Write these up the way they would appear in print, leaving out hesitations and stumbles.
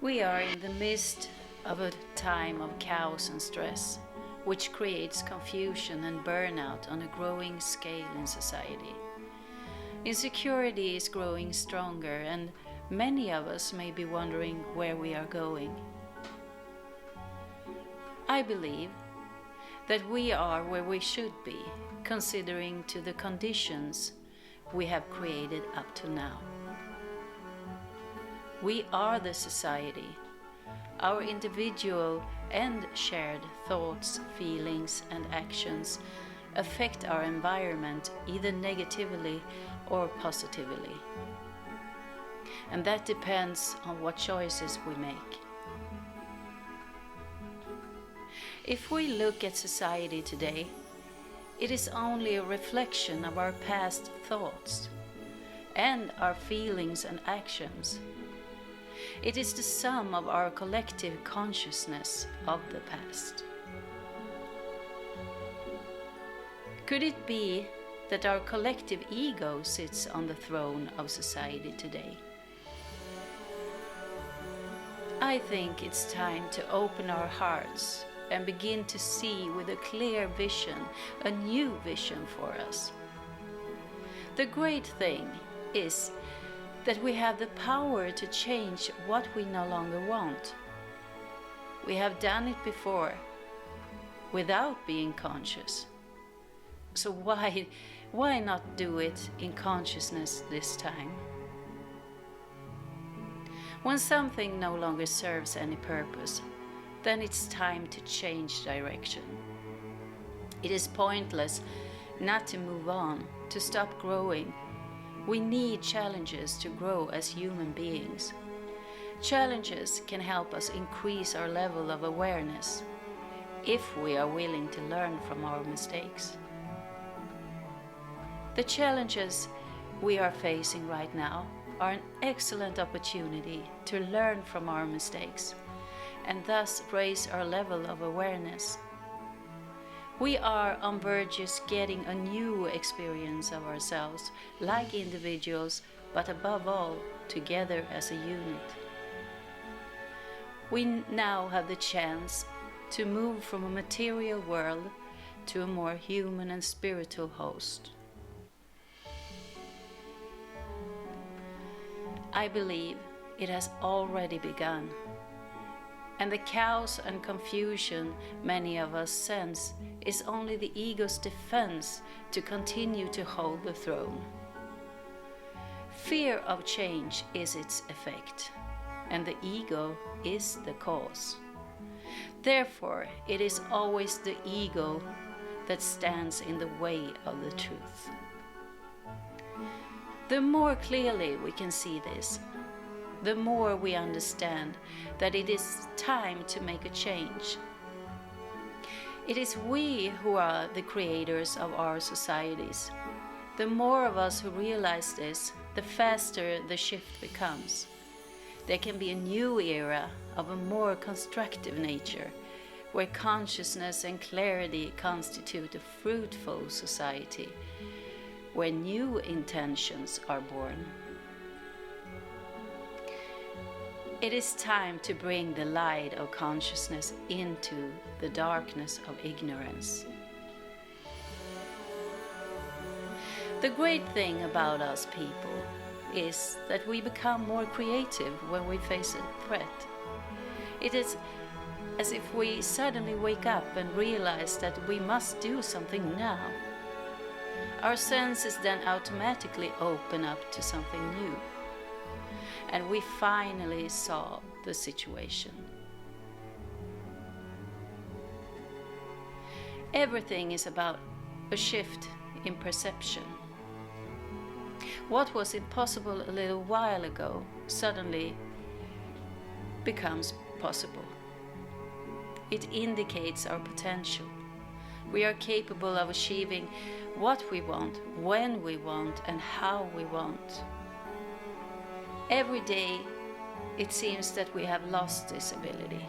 We are in the midst of a time of chaos and stress, which creates confusion and burnout on a growing scale in society. Insecurity is growing stronger, and many of us may be wondering where we are going. I believe that we are where we should be, considering to the conditions we have created up to now. We are the society. Our individual and shared thoughts, feelings, and actions affect our environment either negatively or positively. And that depends on what choices we make. If we look at society today, it is only a reflection of our past thoughts and our feelings and actions. It is the sum of our collective consciousness of the past. Could it be that our collective ego sits on the throne of society today? I think it's time to open our hearts and begin to see with a clear vision, a new vision for us. The great thing is that we have the power to change what we no longer want. We have done it before without being conscious. So why not do it in consciousness this time? When something no longer serves any purpose, then it's time to change direction. It is pointless not to move on, to stop growing. We need challenges to grow as human beings. Challenges can help us increase our level of awareness if we are willing to learn from our mistakes. The challenges we are facing right now are an excellent opportunity to learn from our mistakes and thus raise our level of awareness. We are on verges getting a new experience of ourselves, like individuals, but above all, together as a unit. We now have the chance to move from a material world to a more human and spiritual host. I believe it has already begun. And the chaos and confusion many of us sense is only the ego's defense to continue to hold the throne. Fear of change is its effect, and the ego is the cause. Therefore, it is always the ego that stands in the way of the truth. The more clearly we can see this, the more we understand that it is time to make a change. It is we who are the creators of our societies. The more of us who realize this, the faster the shift becomes. There can be a new era of a more constructive nature, where consciousness and clarity constitute a fruitful society, where new intentions are born. It is time to bring the light of consciousness into the darkness of ignorance. The great thing about us people is that we become more creative when we face a threat. It is as if we suddenly wake up and realize that we must do something now. Our senses then automatically open up to something new, and we finally solve the situation. Everything is about a shift in perception. What was impossible a little while ago suddenly becomes possible. It indicates our potential. We are capable of achieving what we want, when we want, and how we want. Every day, it seems that we have lost this ability.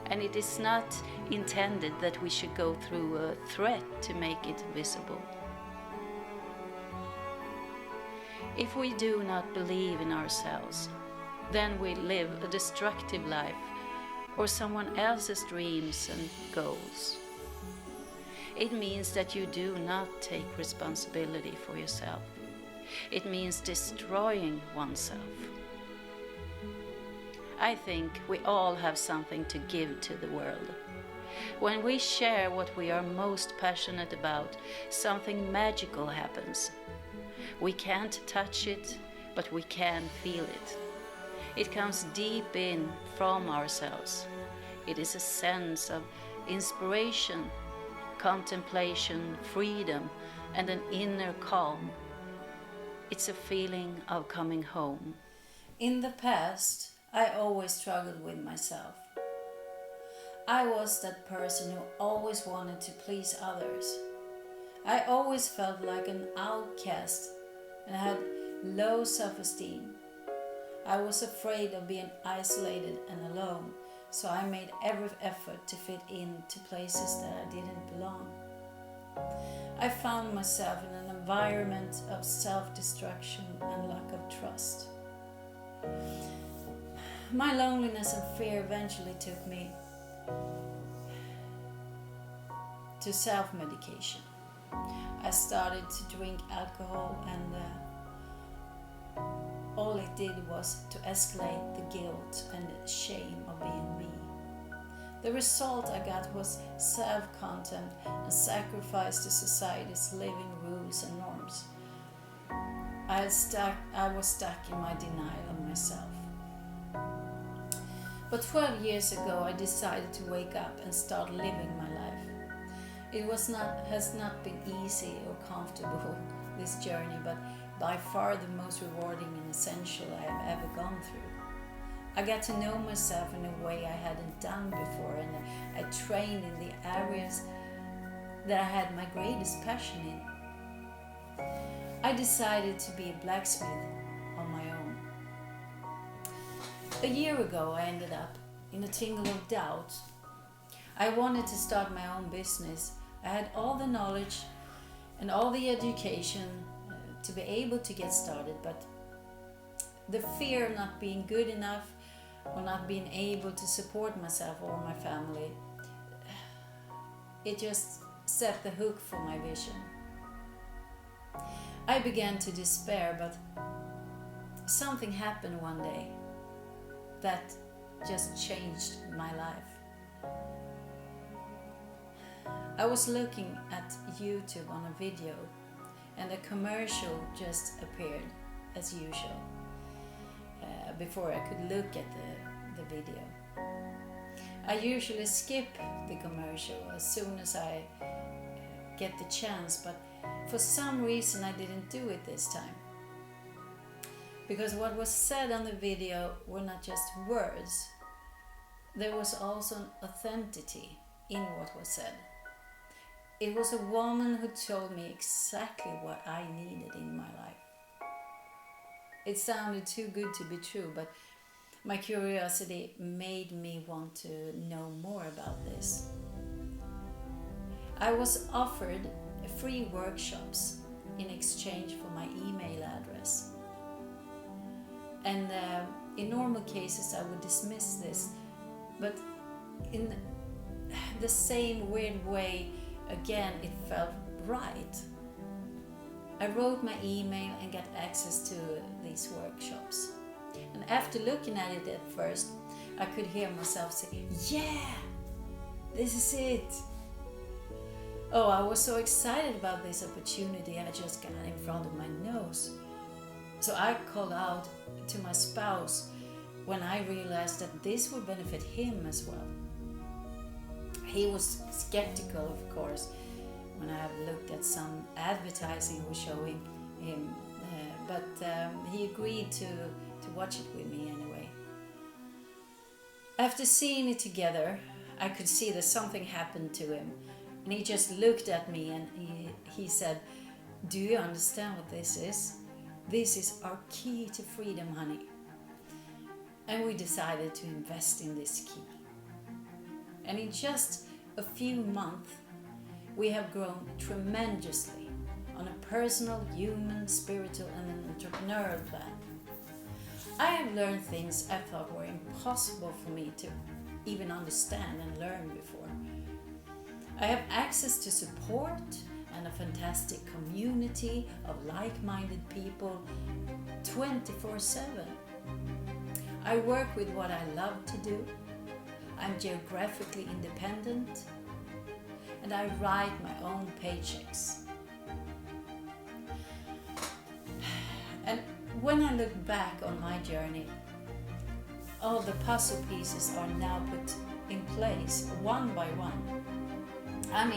And it is not intended that we should go through a threat to make it visible. If we do not believe in ourselves, then we live a destructive life or someone else's dreams and goals. It means that you do not take responsibility for yourself. It means destroying oneself. I think we all have something to give to the world. When we share what we are most passionate about, something magical happens. We can't touch it, but we can feel it. It comes deep in from ourselves. It is a sense of inspiration, contemplation, freedom, and an inner calm. It's a feeling of coming home. In the past, I always struggled with myself. I was that person who always wanted to please others. I always felt like an outcast and had low self-esteem. I was afraid of being isolated and alone, so I made every effort to fit into places that I didn't belong. I found myself in an environment of self-destruction and lack of trust. My loneliness and fear eventually took me to self-medication. I started to drink alcohol, and all it did was to escalate the guilt and shame of being me. The result I got was self-contempt and sacrifice to society's living rules and norms. I was stuck in my denial of myself. But 12 years ago, I decided to wake up and start living my life. It has not been easy or comfortable, this journey, but by far the most rewarding and essential I have ever gone through. I got to know myself in a way I hadn't done before, and I trained in the areas that I had my greatest passion in. I decided to be a blacksmith on my own. A year ago, I ended up in a tingle of doubt. I wanted to start my own business. I had all the knowledge and all the education to be able to get started, but the fear of not being good enough or not being able to support myself or my family, it just set the hook for my vision. I began to despair, but something happened one day that just changed my life. I was looking at YouTube on a video, and a commercial just appeared as usual before I could look at the video. I usually skip the commercial as soon as I get the chance, but for some reason I didn't do it this time. Because what was said on the video were not just words, there was also an authenticity in what was said. It was a woman who told me exactly what I needed in my life. It sounded too good to be true, but my curiosity made me want to know more about this. I was offered free workshops in exchange for my email address. And in normal cases I would dismiss this, but in the same weird way, again, it felt right. I wrote my email and got access to these workshops. And after looking at it at first, I could hear myself say, yeah, this is it. Oh, I was so excited about this opportunity, I just got in front of my nose. So I called out to my spouse when I realized that this would benefit him as well. He was skeptical, of course, when I looked at some advertising was showing him, but he agreed to watch it with me anyway. After seeing it together, I could see that something happened to him, and he just looked at me and he said, "Do you understand what this is? This is our key to freedom, honey." And we decided to invest in this key. And in just a few months, we have grown tremendously on a personal, human, spiritual, and an entrepreneurial plan. I have learned things I thought were impossible for me to even understand and learn before. I have access to support and a fantastic community of like-minded people 24/7. I work with what I love to do. I'm geographically independent, and I write my own paychecks. And when I look back on my journey, all the puzzle pieces are now put in place one by one. I'm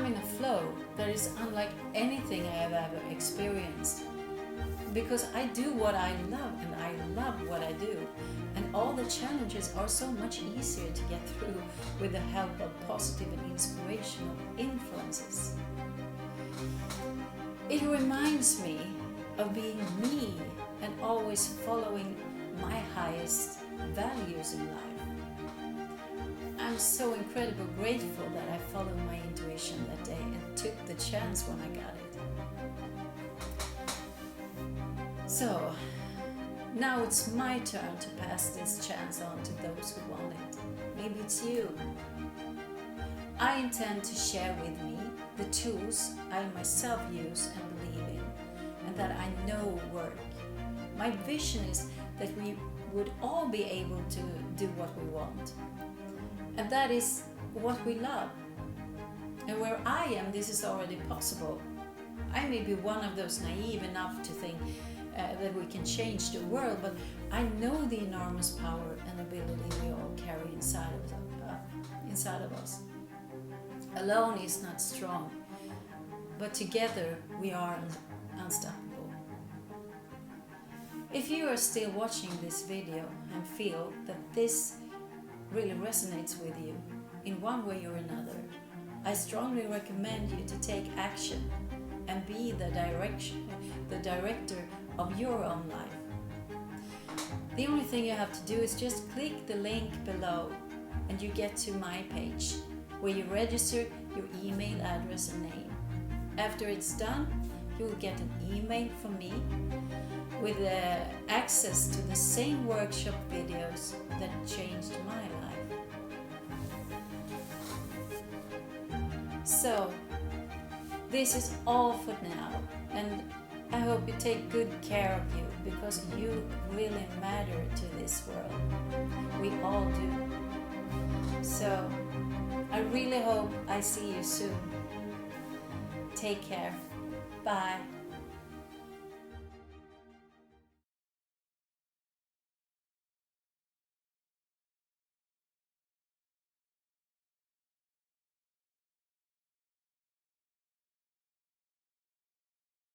in a flow that is unlike anything I have ever experienced, because I do what I love and I love what I do, and all the challenges are so much easier to get through with the help of positive and inspirational influences. It reminds me of being me and always following my highest values in life. I'm so incredibly grateful that I followed my intuition that day and took the chance when I got it. So, now it's my turn to pass this chance on to those who want it. Maybe it's you. I intend to share with me the tools I myself use and believe in, and that I know work. My vision is that we would all be able to do what we want. And that is what we love. And where I am, this is already possible. I may be one of those naive enough to think that we can change the world, but I know the enormous power and ability we all carry inside of us. Alone is not strong, but together we are unstoppable. If you are still watching this video and feel that this really resonates with you in one way or another, I strongly recommend you to take action and be the director of your own life. The only thing you have to do is just click the link below and you get to my page, where you register your email address and name. After it's done, you will get an email from me with access to the same workshop videos that changed my life. So, this is all for now, and I hope you take good care of you, because you really matter to this world. We all do. So, I really hope I see you soon. Take care. Bye.